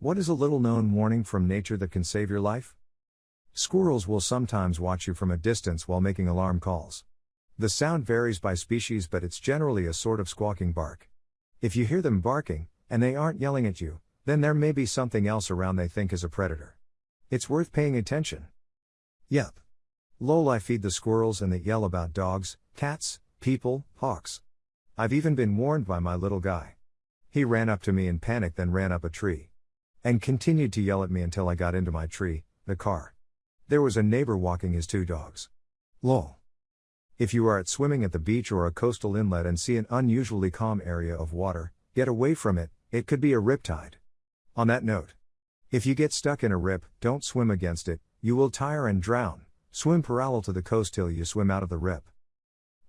What is a little known warning from nature that can save your life? Squirrels will sometimes watch you from a distance while making alarm calls. The sound varies by species, but it's generally a sort of squawking bark. If you hear them barking, and they aren't yelling at you, then there may be something else around they think is a predator. It's worth paying attention. Yep. Lol, I feed the squirrels and they yell about dogs, cats, people, hawks. I've even been warned by my little guy. He ran up to me in panic, then ran up a tree. And continued to yell at me until I got into my tree, the car. There was a neighbor walking his 2 dogs. Lol. If you are swimming at the beach or a coastal inlet and see an unusually calm area of water, get away from it, it could be a riptide. On that note, if you get stuck in a rip, don't swim against it, you will tire and drown. Swim parallel to the coast till you swim out of the rip.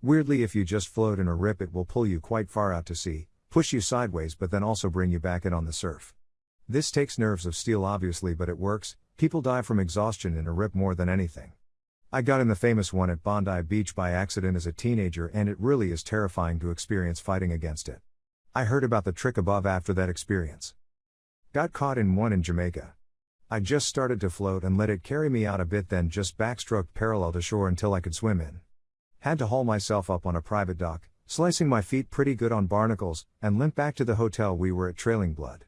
Weirdly, if you just float in a rip, it will pull you quite far out to sea, push you sideways, but then also bring you back in on the surf. This takes nerves of steel obviously, but it works. People die from exhaustion in a rip more than anything. I got in the famous one at Bondi Beach by accident as a teenager, and it really is terrifying to experience fighting against it. I heard about the trick above after that experience. Got caught in one in Jamaica. I just started to float and let it carry me out a bit, then just backstroked parallel to shore until I could swim in. Had to haul myself up on a private dock, slicing my feet pretty good on barnacles, and limp back to the hotel we were at, trailing blood.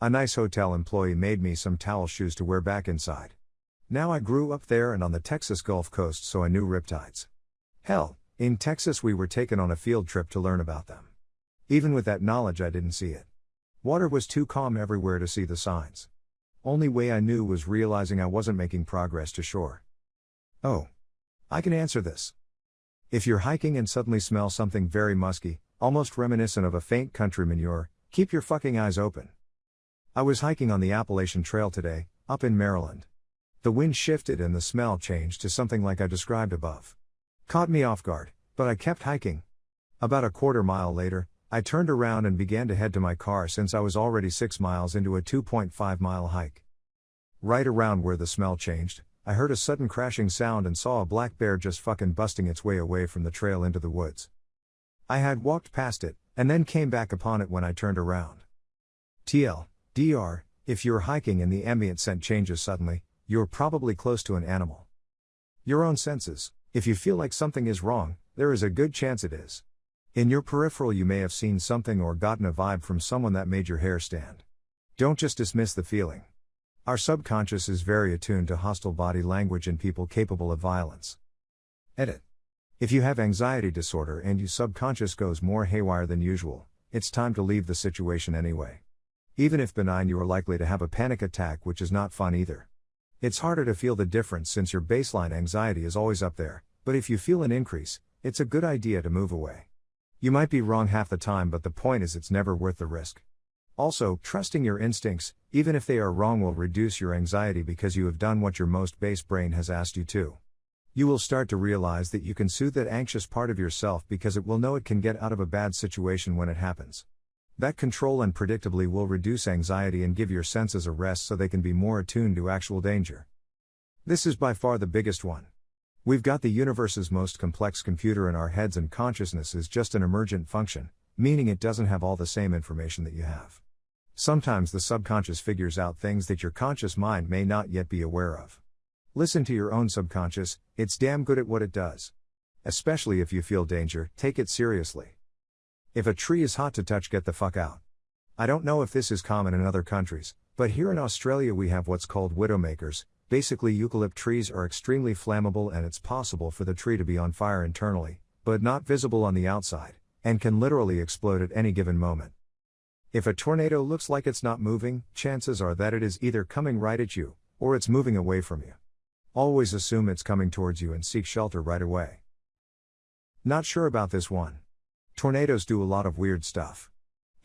A nice hotel employee made me some towel shoes to wear back inside. Now I grew up there and on the Texas Gulf Coast, so I knew riptides. Hell, in Texas we were taken on a field trip to learn about them. Even with that knowledge, I didn't see it. Water was too calm everywhere to see the signs. Only way I knew was realizing I wasn't making progress to shore. Oh. I can answer this. If you're hiking and suddenly smell something very musky, almost reminiscent of a faint country manure, keep your fucking eyes open. I was hiking on the Appalachian Trail today, up in Maryland. The wind shifted and the smell changed to something like I described above. Caught me off guard, but I kept hiking. About a quarter mile later, I turned around and began to head to my car since I was already 6 miles into a 2.5-mile hike. Right around where the smell changed, I heard a sudden crashing sound and saw a black bear just fucking busting its way away from the trail into the woods. I had walked past it, and then came back upon it when I turned around. TLDR, if you're hiking and the ambient scent changes suddenly, you're probably close to an animal. Your own senses, if you feel like something is wrong, there is a good chance it is. In your peripheral you may have seen something or gotten a vibe from someone that made your hair stand. Don't just dismiss the feeling. Our subconscious is very attuned to hostile body language and people capable of violence. Edit. If you have anxiety disorder and your subconscious goes more haywire than usual, it's time to leave the situation anyway. Even if benign, you are likely to have a panic attack, which is not fun either. It's harder to feel the difference since your baseline anxiety is always up there, but if you feel an increase, it's a good idea to move away. You might be wrong half the time, but the point is it's never worth the risk. Also, trusting your instincts, even if they are wrong, will reduce your anxiety because you have done what your most base brain has asked you to. You will start to realize that you can soothe that anxious part of yourself because it will know it can get out of a bad situation when it happens. That control and predictably will reduce anxiety and give your senses a rest so they can be more attuned to actual danger. This is by far the biggest one. We've got the universe's most complex computer in our heads, and consciousness is just an emergent function, meaning it doesn't have all the same information that you have. Sometimes the subconscious figures out things that your conscious mind may not yet be aware of. Listen to your own subconscious, it's damn good at what it does. Especially if you feel danger, take it seriously. If a tree is hot to touch, get the fuck out. I don't know if this is common in other countries, but here in Australia we have what's called widowmakers. Basically, eucalypt trees are extremely flammable, and it's possible for the tree to be on fire internally, but not visible on the outside, and can literally explode at any given moment. If a tornado looks like it's not moving, chances are that it is either coming right at you, or it's moving away from you. Always assume it's coming towards you and seek shelter right away. Not sure about this one. Tornadoes do a lot of weird stuff.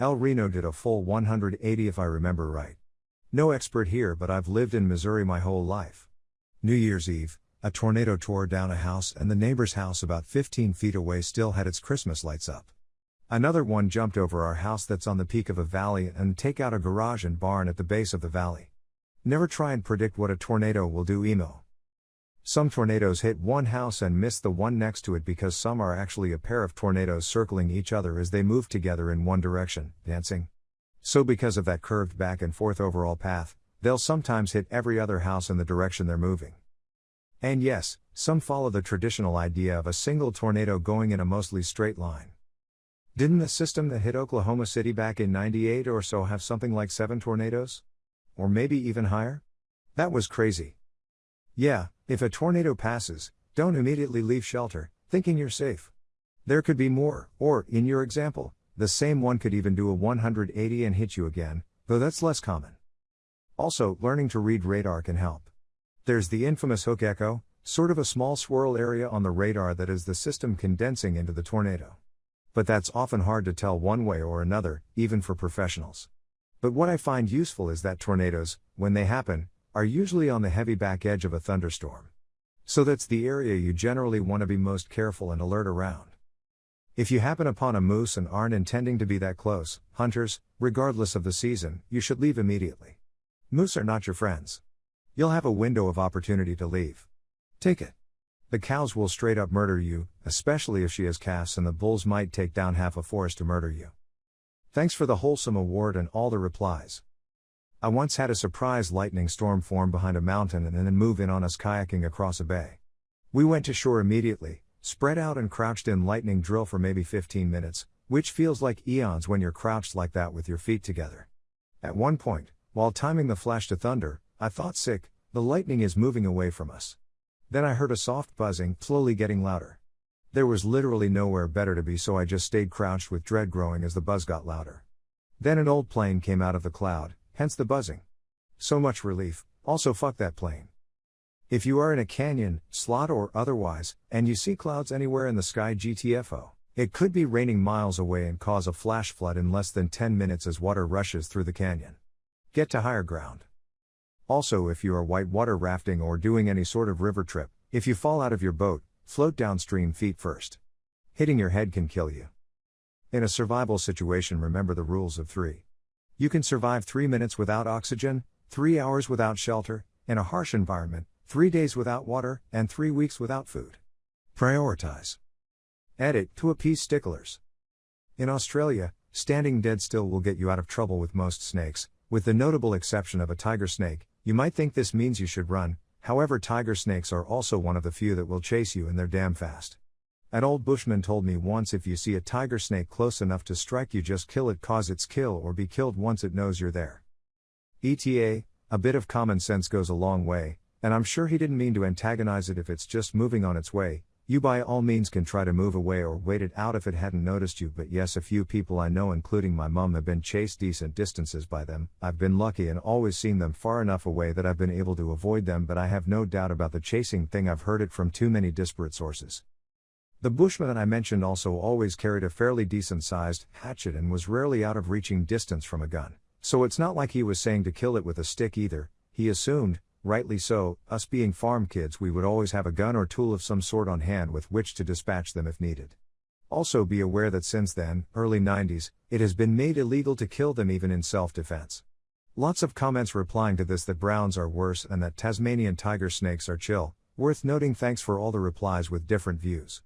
El Reno did a full 180 if I remember right. No expert here, but I've lived in Missouri my whole life. New Year's Eve, a tornado tore down a house, and the neighbor's house about 15 feet away still had its Christmas lights up. Another one jumped over our house that's on the peak of a valley and take out a garage and barn at the base of the valley. Never try and predict what a tornado will do, emo. Some tornadoes hit one house and miss the one next to it because some are actually a pair of tornadoes circling each other as they move together in one direction, dancing. So because of that curved back and forth overall path, they'll sometimes hit every other house in the direction they're moving. And yes, some follow the traditional idea of a single tornado going in a mostly straight line. Didn't the system that hit Oklahoma City back in '98 or so have something like 7 tornadoes? Or maybe even higher? That was crazy. Yeah, if a tornado passes, don't immediately leave shelter, thinking you're safe. There could be more, or, in your example, the same one could even do a 180 and hit you again, though that's less common. Also, learning to read radar can help. There's the infamous hook echo, sort of a small swirl area on the radar that is the system condensing into the tornado. But that's often hard to tell one way or another, even for professionals. But what I find useful is that tornadoes, when they happen, are usually on the heavy back edge of a thunderstorm. So that's the area you generally want to be most careful and alert around. If you happen upon a moose and aren't intending to be that close, hunters, regardless of the season, you should leave immediately. Moose are not your friends. You'll have a window of opportunity to leave. Take it. The cows will straight up murder you, especially if she has calves, and the bulls might take down half a forest to murder you. Thanks for the wholesome award and all the replies. I once had a surprise lightning storm form behind a mountain and then move in on us kayaking across a bay. We went to shore immediately, spread out and crouched in lightning drill for maybe 15 minutes, which feels like eons when you're crouched like that with your feet together. At one point, while timing the flash to thunder, I thought, sick, the lightning is moving away from us. Then I heard a soft buzzing, slowly getting louder. There was literally nowhere better to be, so I just stayed crouched with dread growing as the buzz got louder. Then an old plane came out of the cloud, hence the buzzing. So much relief, also fuck that plane. If you are in a canyon, slot or otherwise, and you see clouds anywhere in the sky, GTFO, it could be raining miles away and cause a flash flood in less than 10 minutes as water rushes through the canyon. Get to higher ground. Also, if you are whitewater rafting or doing any sort of river trip, if you fall out of your boat, float downstream feet first. Hitting your head can kill you. In a survival situation, remember the rules of 3. You can survive 3 minutes without oxygen, 3 hours without shelter, in a harsh environment, 3 days without water, and 3 weeks without food. Prioritize. Edit to appease sticklers. In Australia, standing dead still will get you out of trouble with most snakes, with the notable exception of a tiger snake. You might think this means you should run, however tiger snakes are also one of the few that will chase you, and they're damn fast. An old bushman told me once, if you see a tiger snake close enough to strike you, just kill it, cause it's kill or be killed once it knows you're there. ETA, a bit of common sense goes a long way, and I'm sure he didn't mean to antagonize it. If it's just moving on its way, you by all means can try to move away or wait it out if it hadn't noticed you. But yes, a few people I know, including my mum, have been chased decent distances by them. I've been lucky and always seen them far enough away that I've been able to avoid them, but I have no doubt about the chasing thing. I've heard it from too many disparate sources. The bushman I mentioned also always carried a fairly decent-sized hatchet and was rarely out of reaching distance from a gun, so it's not like he was saying to kill it with a stick either. He assumed, rightly so, us being farm kids, we would always have a gun or tool of some sort on hand with which to dispatch them if needed. Also be aware that since then, early 90s, it has been made illegal to kill them even in self-defense. Lots of comments replying to this that browns are worse and that Tasmanian tiger snakes are chill. Worth noting. Thanks for all the replies with different views.